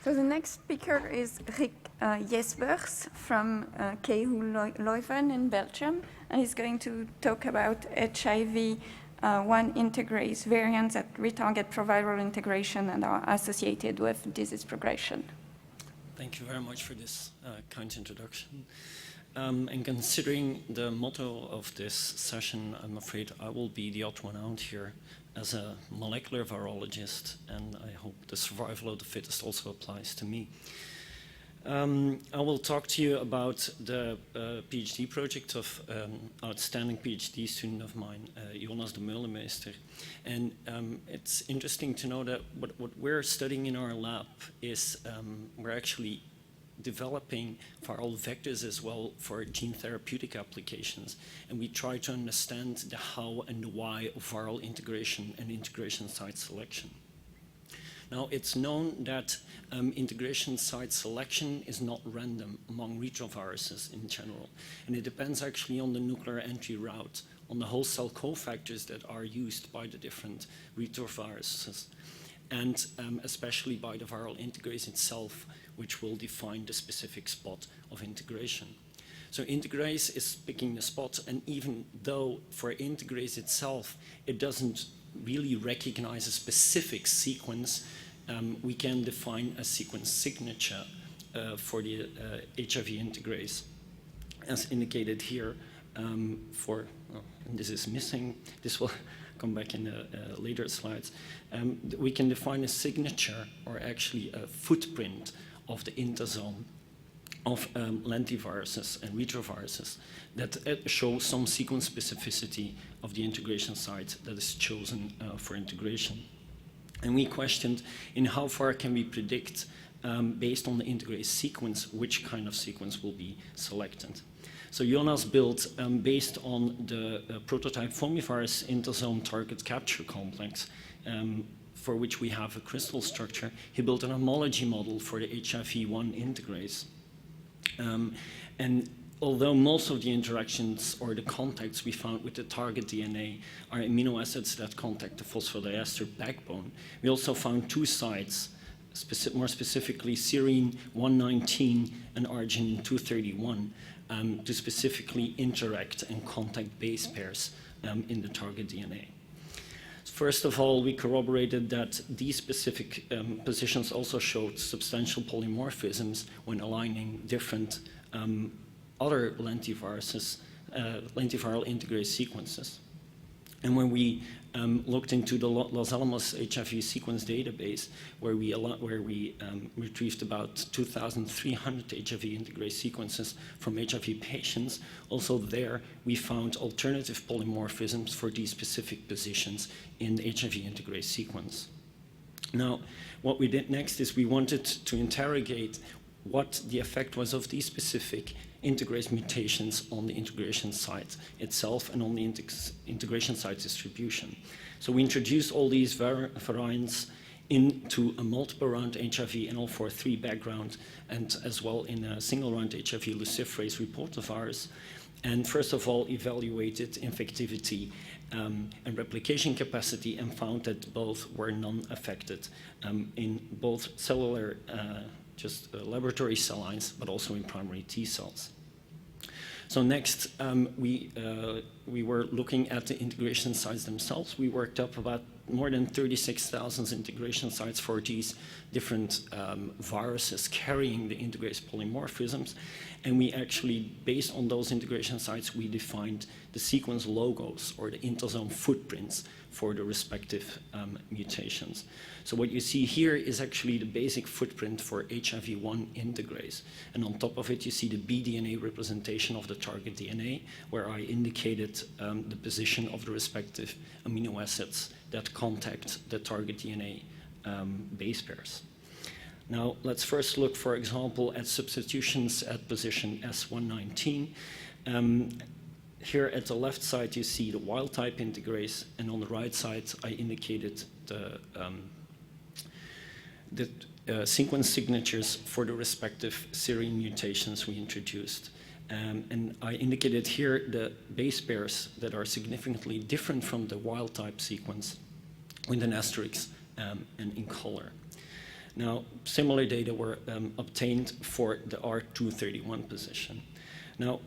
So the next speaker is Rick Jesbers from KU Leuven in Belgium, and he's going to talk about HIV-1 integrase variants that retarget proviral integration and are associated with disease progression. Thank you very much for this kind introduction. And considering the motto of this session, I'm afraid I will be the odd one out here as a molecular virologist, and I hope the survival of the fittest also applies to me. I will talk to you about the PhD project of outstanding PhD student of mine, Jonas de Meulemeester. And it's interesting to know that what we're studying in our lab is we're actually developing viral vectors as well for gene therapeutic applications. And we try to understand the how and the why of viral integration and integration site selection. Now, it's known that integration site selection is not random among retroviruses in general. And it depends actually on the nuclear entry route, on the whole cell cofactors that are used by the different retroviruses, and especially by the viral integrase itself, which will define the specific spot of integration. So integrase is picking the spot, and even though for integrase itself, it doesn't really recognize a specific sequence, we can define a sequence signature for the HIV integrase, as indicated here and this is missing, this will come back in the later slides. We can define a signature, or actually a footprint, of the intosome of lentiviruses and retroviruses that show some sequence specificity of the integration site that is chosen for integration. And we questioned in how far can we predict, based on the integrase sequence, which kind of sequence will be selected. So Jonas built, based on the prototype fomivirus intosome target capture complex, for which we have a crystal structure, he built an homology model for the HIV-1 integrase. And although most of the interactions or the contacts we found with the target DNA are amino acids that contact the phosphodiester backbone, we also found two sites, more specifically serine 119 and arginine 231, to specifically interact and contact base pairs in the target DNA. First of all, we corroborated that these specific positions also showed substantial polymorphisms when aligning different other lentiviruses, lentiviral integrase sequences. And when we looked into the Los Alamos HIV sequence database, where we retrieved about 2,300 HIV integrase sequences from HIV patients, also there we found alternative polymorphisms for these specific positions in the HIV integrase sequence. Now, what we did next is we wanted to interrogate what the effect was of these specific integrase mutations on the integration site itself and on the integration site distribution. So we introduced all these variants into a multiple round HIV NL43 background, and as well in a single round HIV luciferase reporter-virus, and first of all evaluated infectivity and replication capacity, and found that both were non-affected in both cellular laboratory cell lines, but also in primary T cells. So next, we were looking at the integration sites themselves. We worked up about more than 36,000 integration sites for these different viruses carrying the integrase polymorphisms. And we actually, based on those integration sites, we defined the sequence logos, or the intosome footprints, for the respective mutations. So what you see here is actually the basic footprint for HIV-1 integrase. And on top of it, you see the bDNA representation of the target DNA, where I indicated the position of the respective amino acids that contact the target DNA base pairs. Now, let's first look, for example, at substitutions at position S119. Here at the left side, you see the wild-type integrase, and on the right side, I indicated the sequence signatures for the respective serine mutations we introduced. And I indicated here the base pairs that are significantly different from the wild-type sequence with an asterisk and in color. Now, similar data were obtained for the R231 position. Now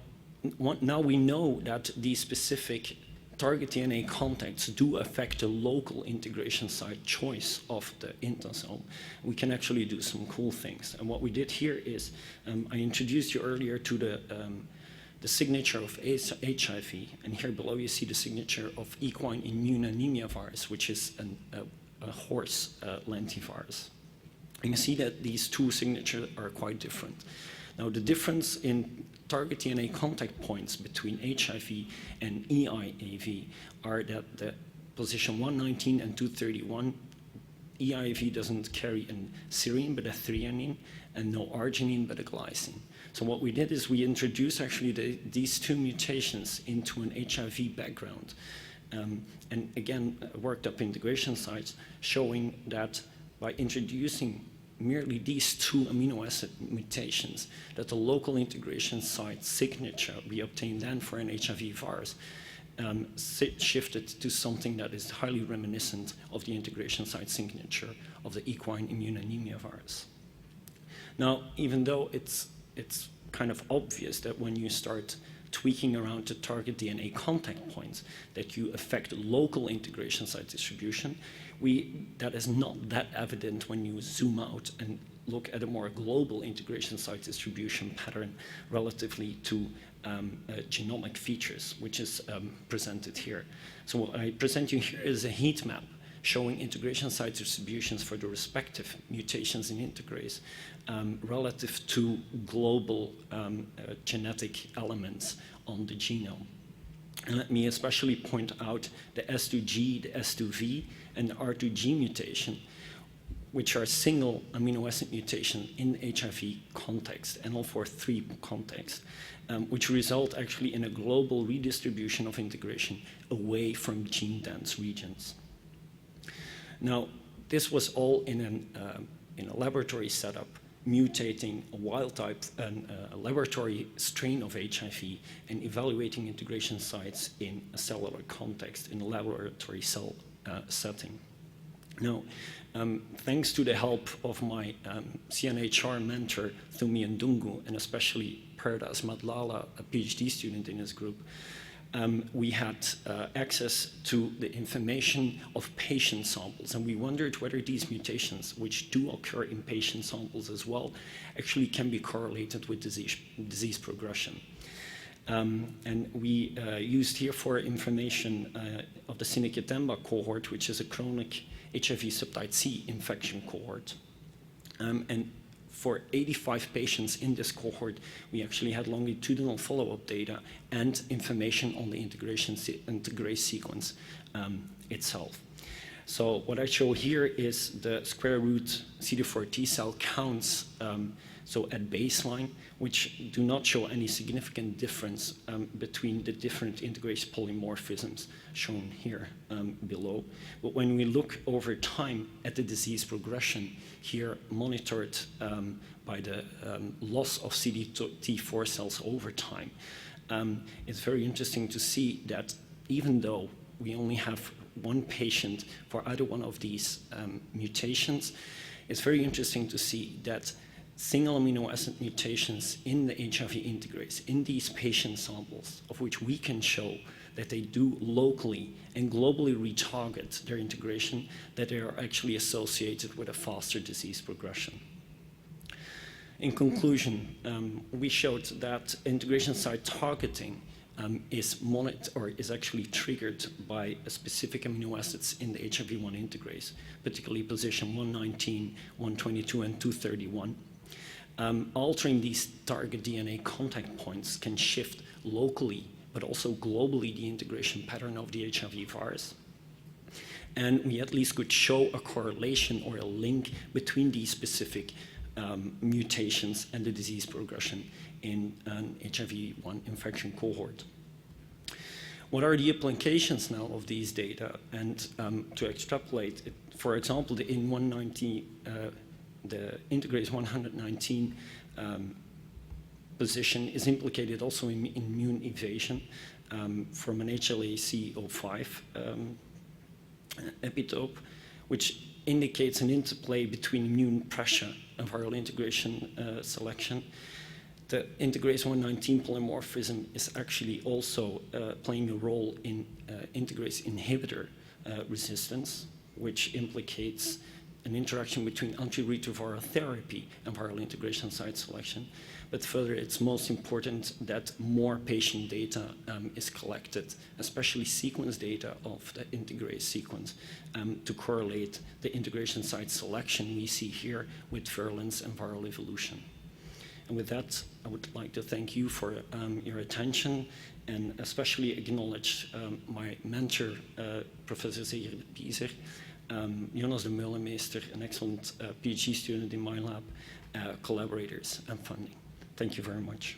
we know that these specific target DNA contacts do affect the local integration site choice of the intasome. We can actually do some cool things. And what we did here is, I introduced you earlier to the signature of HIV, and here below you see the signature of equine immune anemia virus, which is a horse lentivirus. And you see that these two signatures are quite different. Now, the difference in target DNA contact points between HIV and EIAV are that the position 119 and 231, EIAV doesn't carry a serine but a threonine, and no arginine but a glycine. So what we did is we introduced actually these two mutations into an HIV background. And again, worked up integration sites showing that by introducing merely these two amino acid mutations, that the local integration site signature we obtained then for an HIV virus shifted to something that is highly reminiscent of the integration site signature of the equine immune anemia virus. Now, even though it's kind of obvious that when you start tweaking around the target DNA contact points that you affect local integration site distribution, that is not that evident when you zoom out and look at a more global integration site distribution pattern relatively to genomic features, which is presented here. So what I present you here is a heat map showing integration site distributions for the respective mutations in integrase relative to global genetic elements on the genome. And let me especially point out the S2G, the S2V, and the R2G mutation, which are single amino acid mutations in the HIV context, NL43 context, which result actually in a global redistribution of integration away from gene-dense regions. Now, this was all in a laboratory setup, mutating a wild type and a laboratory strain of HIV and evaluating integration sites in a cellular context in a laboratory cell setting. Now, thanks to the help of my CNHR mentor, Thumi Ndungu, and especially Pardas Madlala, a PhD student in his group, we had access to the information of patient samples, and we wondered whether these mutations, which do occur in patient samples as well, actually can be correlated with disease progression. And we used here for information of the Sinikitemba cohort, which is a chronic HIV subtype C infection cohort. And for 85 patients in this cohort, we actually had longitudinal follow-up data and information on the integrase sequence itself. So what I show here is the square root CD4 T cell counts, so at baseline, which do not show any significant difference between the different integrase polymorphisms shown here below. But when we look over time at the disease progression, here monitored by the loss of CD4 cells over time, it's very interesting to see that even though we only have one patient for either one of these mutations, it's very interesting to see that single amino acid mutations in the HIV integrase, in these patient samples, of which we can show that they do locally and globally retarget their integration, that they are actually associated with a faster disease progression. In conclusion, we showed that integration site targeting is actually triggered by specific amino acids in the HIV-1 integrase, particularly position 119, 122, and 231. Altering these target DNA contact points can shift locally, but also globally, the integration pattern of the HIV virus. And we at least could show a correlation or a link between these specific mutations and the disease progression in an HIV-1 infection cohort. What are the implications now of these data? And to extrapolate, for example, the integrase 119 position is implicated also in immune evasion from an HLA-C05 epitope, which indicates an interplay between immune pressure and viral integration selection. The integrase 119 polymorphism is actually also playing a role in integrase inhibitor resistance, which implicates an interaction between antiretroviral therapy and viral integration site selection. But further, it's most important that more patient data is collected, especially sequence data of the integrase sequence, to correlate the integration site selection we see here with virulence and viral evolution. And with that, I would like to thank you for your attention and especially acknowledge my mentor, Professor Zeger Bieser, Jonas de Meulemeester, an excellent PhD student in my lab, collaborators and funding. Thank you very much.